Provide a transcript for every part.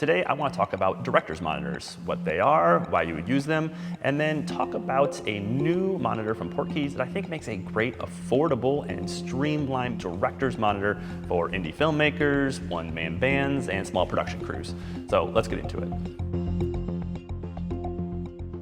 Today, I want to talk about director's monitors, what they are, why you would use them, and then talk about a new monitor from Portkeys that I think makes a great, affordable, and streamlined director's monitor for indie filmmakers, one-man bands, and small production crews. So let's get into it.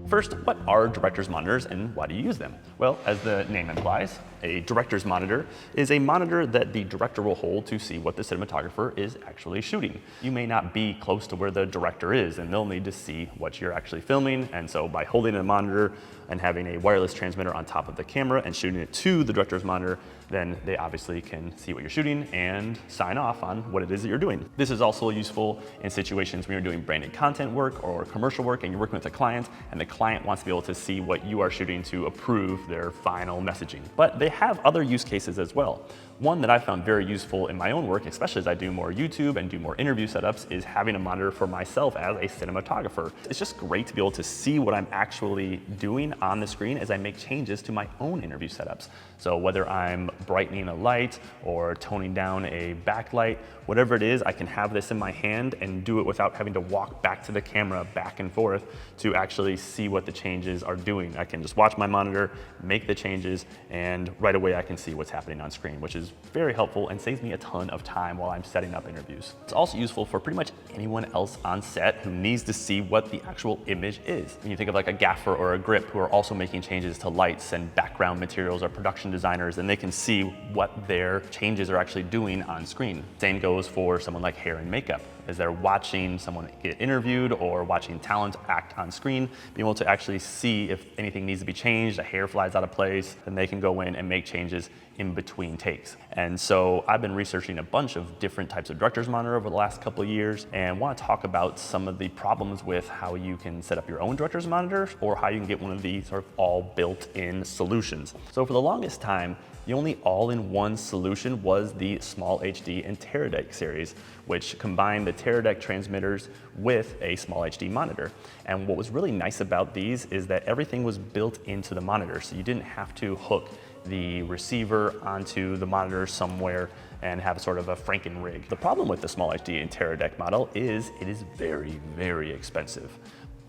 First, what are director's monitors and why do you use them? Well, as the name implies, a director's monitor is a monitor that the director will hold to see what the cinematographer is actually shooting. You may not be close to where the director is, and they'll need to see what you're actually filming. And so by holding a monitor and having a wireless transmitter on top of the camera and shooting it to the director's monitor, then they obviously can see what you're shooting and sign off on what it is that you're doing. This is also useful in situations when you're doing branded content work or commercial work and you're working with a client and the client wants to be able to see what you are shooting to approve their final messaging. But they have other use cases as well. One that I found very useful in my own work, especially as I do more YouTube and do more interview setups, is having a monitor for myself as a cinematographer. It's just great to be able to see what I'm actually doing on the screen as I make changes to my own interview setups. So whether I'm brightening a light or toning down a backlight, whatever it is, I can have this in my hand and do it without having to walk back to the camera back and forth to actually see what the changes are doing. I can just watch my monitor, make the changes, and right away I can see what's happening on screen, which is very helpful and saves me a ton of time while I'm setting up interviews. It's also useful for pretty much anyone else on set who needs to see what the actual image is. When you think of like a gaffer or a grip who are also making changes to lights and background materials or production designers, and they can see what their changes are actually doing on screen. Same goes for someone like hair and makeup. As they're watching someone get interviewed or watching talent act on screen, being able to actually see if anything needs to be changed, a hair flies out of place, then they can go in and make changes in between takes. And so I've been researching a bunch of different types of director's monitor over the last couple of years and want to talk about some of the problems with how you can set up your own director's monitor or how you can get one of these sort of all built-in solutions. So for the longest time, the only all-in-one solution was the SmallHD and Teradek series, which combined the Teradek transmitters with a SmallHD monitor. And what was really nice about these is that everything was built into the monitor, so you didn't have to hook the receiver onto the monitor somewhere and have sort of a Franken-rig. The problem with the SmallHD and Teradek model is it is very, very expensive.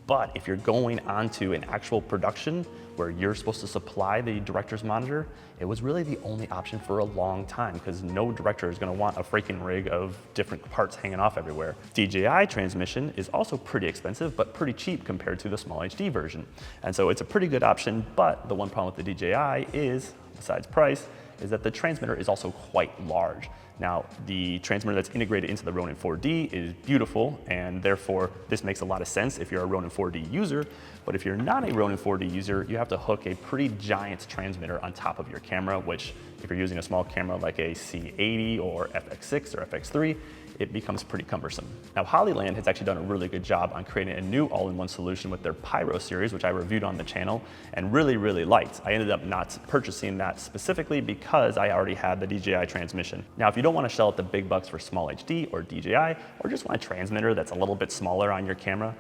But if you're going onto an actual production where you're supposed to supply the director's monitor, it was really the only option for a long time because no director is going to want a freaking rig of different parts hanging off everywhere. DJI Transmission is also pretty expensive, but pretty cheap compared to the SmallHD version. And so it's a pretty good option, but the one problem with the DJI is, besides price, is that the transmitter is also quite large. Now, the transmitter that's integrated into the Ronin 4D is beautiful, and therefore this makes a lot of sense if you're a Ronin 4D user. But if you're not a Ronin 4D user, you have to hook a pretty giant transmitter on top of your camera, which if you're using a small camera like a C80 or FX6 or FX3, it becomes pretty cumbersome. Now, Hollyland has actually done a really good job on creating a new all-in-one solution with their Pyro series, which I reviewed on the channel and really, really liked. I ended up not purchasing that specifically because I already had the DJI Transmission. Now, if you don't want to shell out the big bucks for SmallHD or DJI, or just want a transmitter that's a little bit smaller on your camera,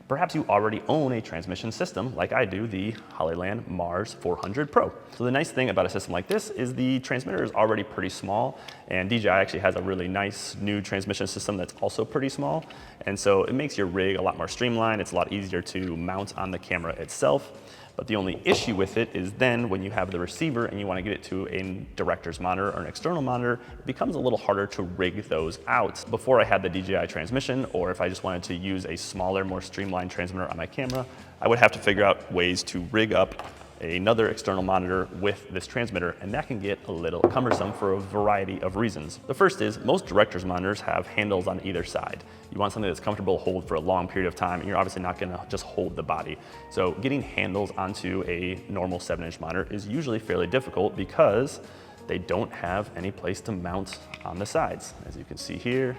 perhaps you already own a transmission system like I do, the Hollyland Mars 400 Pro. So the nice thing about a system like this is the transmitter is already pretty small, and DJI actually has a really nice new transmission system that's also pretty small. And so it makes your rig a lot more streamlined. It's a lot easier to mount on the camera itself. But the only issue with it is then when you have the receiver and you want to get it to a director's monitor or an external monitor, it becomes a little harder to rig those out. Before I had the DJI Transmission, or if I just wanted to use a smaller, more streamlined transmitter on my camera, I would have to figure out ways to rig up another external monitor with this transmitter, and that can get a little cumbersome for a variety of reasons. The first is most director's monitors have handles on either side. You want something that's comfortable to hold for a long period of time, and you're obviously not gonna just hold the body. So getting handles onto a normal 7-inch monitor is usually fairly difficult because they don't have any place to mount on the sides, as you can see here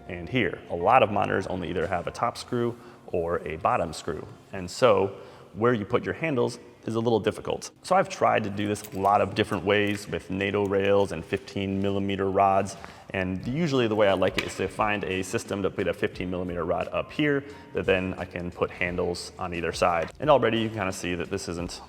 and here. A lot of monitors only either have a top screw or a bottom screw, and so where you put your handles is a little difficult. So I've tried to do this a lot of different ways with NATO rails and 15mm rods. And usually the way I like it is to find a system to put a 15mm rod up here that then I can put handles on either side. And already you can kind of see that this isn't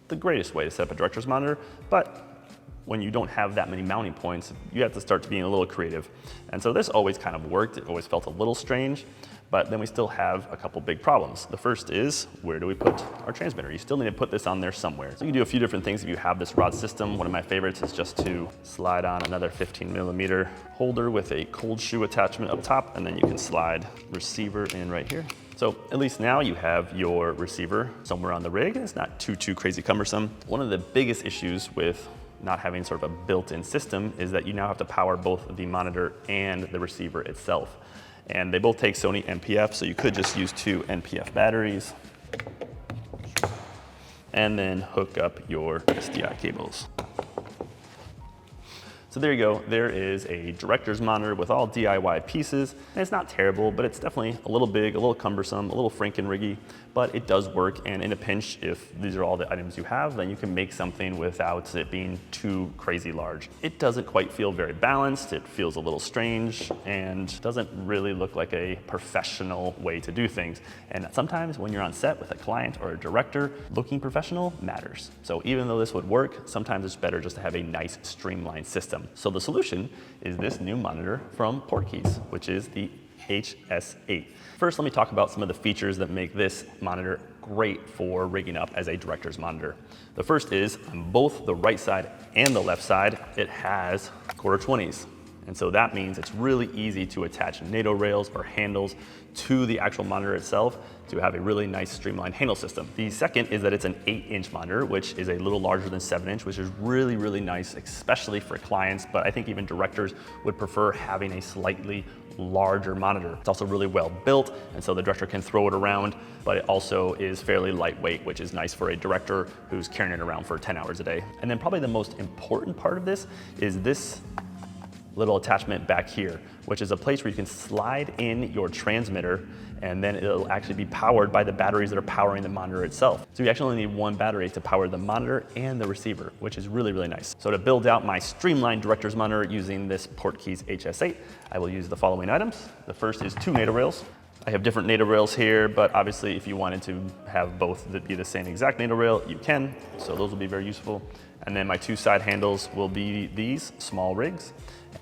the greatest way to set up a director's monitor, but when you don't have that many mounting points, you have to start to being a little creative. And so this always kind of worked. It always felt a little strange, but then we still have a couple big problems. The first is, where do we put our transmitter? You still need to put this on there somewhere. So you can do a few different things if you have this rod system. One of my favorites is just to slide on another 15mm holder with a cold shoe attachment up top, and then you can slide receiver in right here. So at least now you have your receiver somewhere on the rig. It's not too crazy cumbersome. One of the biggest issues with not having sort of a built-in system is that you now have to power both the monitor and the receiver itself. And they both take Sony NPF, so you could just use 2 NPF batteries and then hook up your SDI cables. So there you go, there is a director's monitor with all DIY pieces, and it's not terrible, but it's definitely a little big, a little cumbersome, a little Franken-riggy, but it does work, and in a pinch, if these are all the items you have, then you can make something without it being too crazy large. It doesn't quite feel very balanced, it feels a little strange, and doesn't really look like a professional way to do things. And sometimes when you're on set with a client or a director, looking professional matters. So even though this would work, sometimes it's better just to have a nice streamlined system. So the solution is this new monitor from Portkeys, which is the HS8. First, let me talk about some of the features that make this monitor great for rigging up as a director's monitor. The first is, on both the right side and the left side, it has 1/4-20s. And so that means it's really easy to attach NATO rails or handles to the actual monitor itself to have a really nice streamlined handle system. The second is that it's an 8-inch monitor, which is a little larger than 7-inch, which is really nice, especially for clients, but I think even directors would prefer having a slightly larger monitor. It's also really well built, and so the director can throw it around, but it also is fairly lightweight, which is nice for a director who's carrying it around for 10 hours a day. And then probably the most important part of this is this little attachment back here, which is a place where you can slide in your transmitter, and then it'll actually be powered by the batteries that are powering the monitor itself. So you actually only need one battery to power the monitor and the receiver, which is really nice. So to build out my streamlined director's monitor using this Portkeys HS8, I will use the following items. The first is 2 NATO rails. I have different NATO rails here, but obviously if you wanted to have both that be the same exact NATO rail, you can. So those will be very useful. And then my 2 side handles will be these Smallrigs,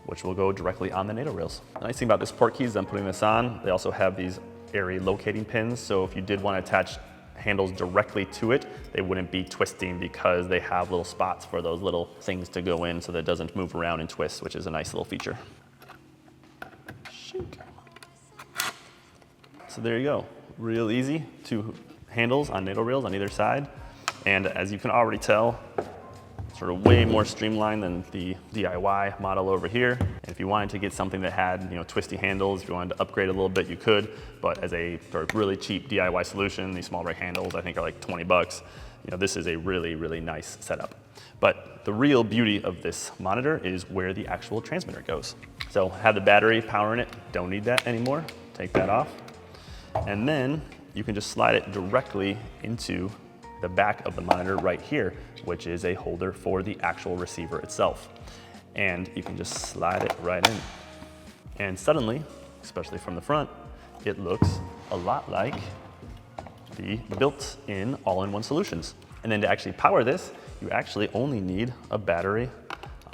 which will go directly on the NATO rails. The nice thing about this Portkeys, I'm putting this on, they also have these area locating pins. So if you did want to attach handles directly to it, they wouldn't be twisting because they have little spots for those little things to go in so that it doesn't move around and twist, which is a nice little feature. Shoot. So there you go, real easy, 2 handles on NATO rails on either side. And as you can already tell, sort of way more streamlined than the DIY model over here. And if you wanted to get something that had, twisty handles, if you wanted to upgrade a little bit, you could. But as a sort of really cheap DIY solution, these Smallrig handles I think are like 20 bucks. This is a really nice setup. But the real beauty of this monitor is where the actual transmitter goes. So have the battery powering it, don't need that anymore. Take that off. And then you can just slide it directly into the back of the monitor right here, which is a holder for the actual receiver itself. And you can just slide it right in. And suddenly, especially from the front, it looks a lot like the built-in all-in-one solutions. And then to actually power this, you actually only need a battery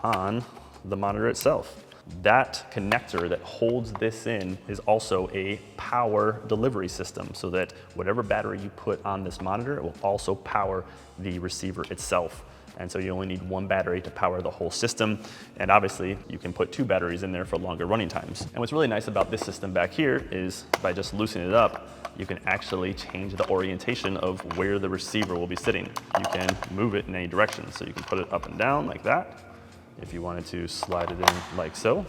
on the monitor itself. That connector that holds this in is also a power delivery system, so that whatever battery you put on this monitor, it will also power the receiver itself. And so you only need one battery to power the whole system. And obviously you can put 2 batteries in there for longer running times. And what's really nice about this system back here is by just loosening it up, you can actually change the orientation of where the receiver will be sitting. You can move it in any direction. So you can put it up and down like that. If you wanted to slide it in like so.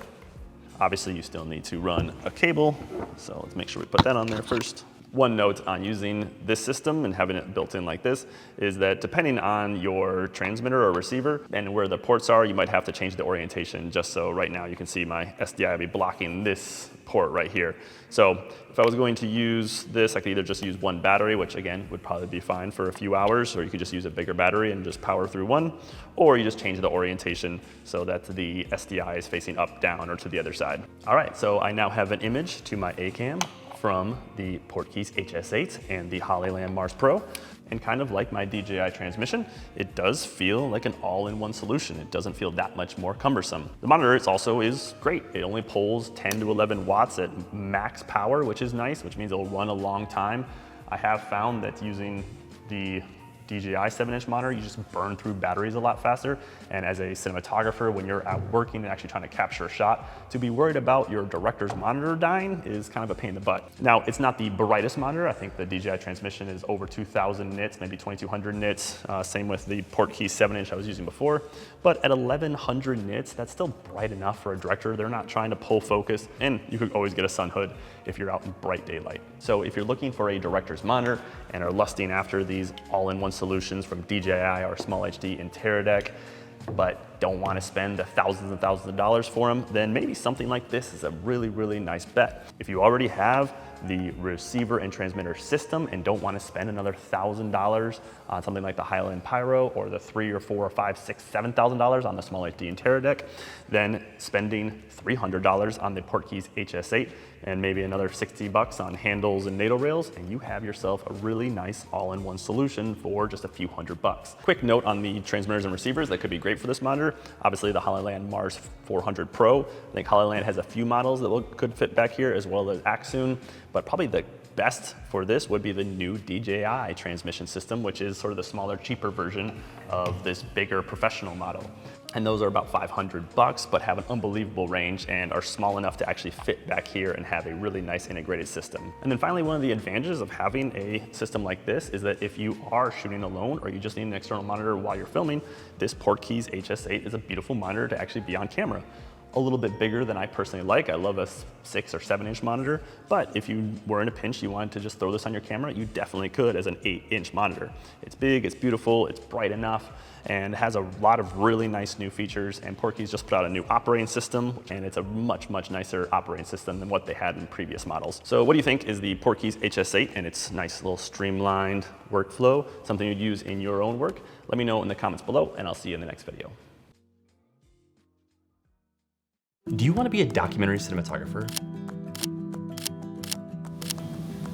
Obviously you still need to run a cable, so let's make sure we put that on there first. One note on using this system and having it built in like this is that depending on your transmitter or receiver and where the ports are, you might have to change the orientation. Just so right now you can see my SDI will be blocking this port right here. So if I was going to use this, I could either just use one battery, which again would probably be fine for a few hours, or you could just use a bigger battery and just power through one, or you just change the orientation so that the SDI is facing up, down, or to the other side. All right, so I now have an image to my A cam from the Portkeys HS8 and the Hollyland Mars Pro. And kind of like my DJI Transmission, it does feel like an all-in-one solution. It doesn't feel that much more cumbersome. The monitor also is great. It only pulls 10 to 11 watts at max power, which is nice, which means it'll run a long time. I have found that using the DJI 7-inch monitor, you just burn through batteries a lot faster. And as a cinematographer, when you're out working and actually trying to capture a shot, to be worried about your director's monitor dying is kind of a pain in the butt. Now, it's not the brightest monitor. I think the DJI Transmission is over 2,000 nits, maybe 2,200 nits. Same with the Portkeys 7-inch I was using before. But at 1,100 nits, that's still bright enough for a director. They're not trying to pull focus, and you could always get a sun hood if you're out in bright daylight. So if you're looking for a director's monitor and are lusting after these all-in-one solutions from DJI or SmallHD and Teradek, but don't want to spend the thousands and thousands of dollars for them, then maybe something like this is a really, really nice bet. If you already have the receiver and transmitter system and don't want to spend another $1,000 on something like the Hollyland Pyro or the $3,000 or $4,000 or $5,000, $6,000, $7,000 on the SmallHD and Teradek, then spending $300 on the Portkeys HS8 and maybe another 60 bucks on handles and Nato rails, and you have yourself a really nice all-in-one solution for just a few $100. Quick note on the transmitters and receivers that could be great for this monitor. Obviously the Hollyland Mars 400 Pro. I think Hollyland has a few models that could fit back here, as well as Axoon, but probably the best for this would be the new DJI transmission system, which is sort of the smaller, cheaper version of this bigger professional model. And those are about 500 bucks, but have an unbelievable range and are small enough to actually fit back here and have a really nice integrated system. And then finally, one of the advantages of having a system like this is that if you are shooting alone or you just need an external monitor while you're filming, this Portkeys HS8 is a beautiful monitor to actually be on camera. A little bit bigger than I personally like. I love a 6 or 7-inch monitor, but if you were in a pinch, you wanted to just throw this on your camera, you definitely could as an 8-inch monitor. It's big, it's beautiful, it's bright enough, and has a lot of really nice new features. And Portkeys just put out a new operating system, and it's a much, much nicer operating system than what they had in previous models. So what do you think is the Portkeys HS8 and its nice little streamlined workflow, something you'd use in your own work? Let me know in the comments below, and I'll see you in the next video. Do you want to be a documentary cinematographer?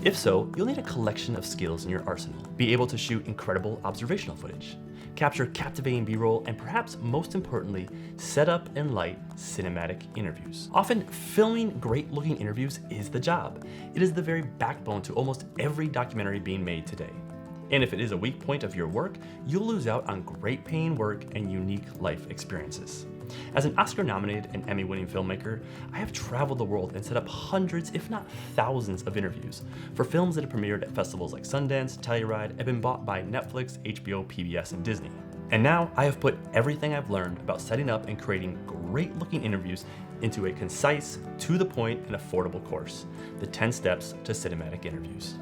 If so, you'll need a collection of skills in your arsenal. Be able to shoot incredible observational footage, capture captivating B-roll, and perhaps most importantly, set up and light cinematic interviews. Often, filming great-looking interviews is the job. It is the very backbone to almost every documentary being made today. And if it is a weak point of your work, you'll lose out on great paying work and unique life experiences. As an Oscar-nominated and Emmy-winning filmmaker, I have traveled the world and set up hundreds, if not thousands, of interviews for films that have premiered at festivals like Sundance, Telluride, and been bought by Netflix, HBO, PBS, and Disney. And now I have put everything I've learned about setting up and creating great-looking interviews into a concise, to-the-point, and affordable course, the 10 Steps to Cinematic Interviews.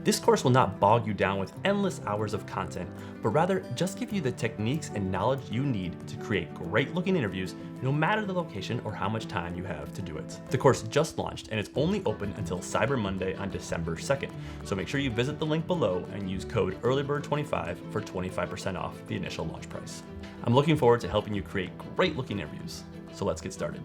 This course will not bog you down with endless hours of content, but rather just give you the techniques and knowledge you need to create great-looking interviews, no matter the location or how much time you have to do it. The course just launched and it's only open until Cyber Monday on December 2nd, so make sure you visit the link below and use code EARLYBIRD25 for 25% off the initial launch price. I'm looking forward to helping you create great-looking interviews, so let's get started.